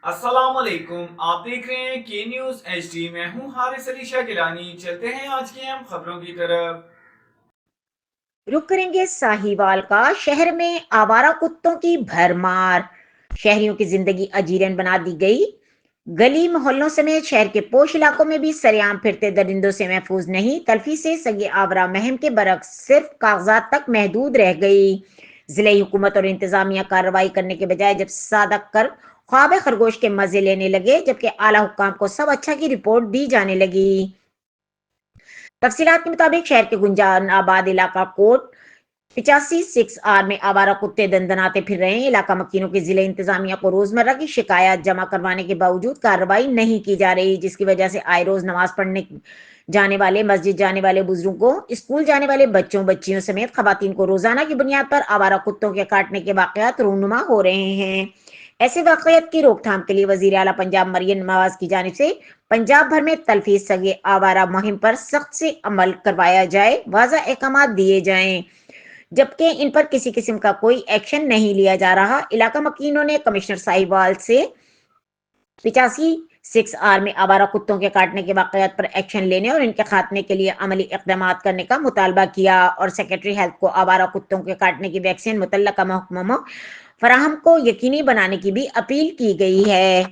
अस्सलाम वालेकुम। आप देख रहे हैं के न्यूज HD। मैं हूं हारिस अली शाह गिलानी। चलते हैं आज की अहम खबरों की तरफ। रुक करेंगे साहिवाल का। शहर में आवारा कुत्तों की भरमार, शहरियों की जिंदगी अजीरन बना दी गई। गली मोहल्लों समेत शहर के पोश इलाकों में भी सरेआम फिरते दरिंदों से महफूज नहीं। तल्फी से सगे आवारा महम के बरक्स सिर्फ कागजात तक महदूद रह गई। जिले हुकूमत और इंतजामिया कार्रवाई करने के बजाय जब सादक कर ख्वाब खरगोश के मजे लेने लगे, जबकि आला हुक्काम को सब अच्छा की रिपोर्ट दी जाने लगी। तफसीलात के मुताबिक शहर के गुंजान आबाद इलाका कोट 85-6R में आवारा कुत्ते दंदनाते फिर रहे हैं। इलाका मकीनों की जिले इंतजामिया को रोजमर्रा की शिकायत जमा करवाने के बावजूद कार्रवाई नहीं की जा रही, जिसकी वजह से आए रोज नमाज पढ़ने जाने वाले, मस्जिद जाने वाले बुजुर्गों, स्कूल जाने वाले बच्चों बच्चियों समेत खवातीन को रोजाना की बुनियाद पर आवारा कुत्तों के काटने के वाकयात रूनुमा हो रहे हैं। ऐसे वाकयात की रोकथाम के लिए वजीर आला पंजाब मरियम नवाज की जानिब से पंजाब भर में तलफीज सगे आवारा मुहिम पर सख्त से अमल करवाया जाए, वाज़ा अहकाम दिए जाएं, जबकि इन पर किसी किस्म का कोई एक्शन नहीं लिया जा रहा। इलाका मकीनों ने कमिश्नर साहिवाल से 85-6R में आवारा कुत्तों के काटने के वाकयात पर एक्शन लेने और इनके खात्मे के लिए अमली इकदाम करने का मुतालबा किया और सेक्रेटरी हेल्थ को आवारा कुत्तों के काटने की वैक्सीन मुतल्लका महकमों फराहम को यकीनी बनाने की भी अपील की गई है।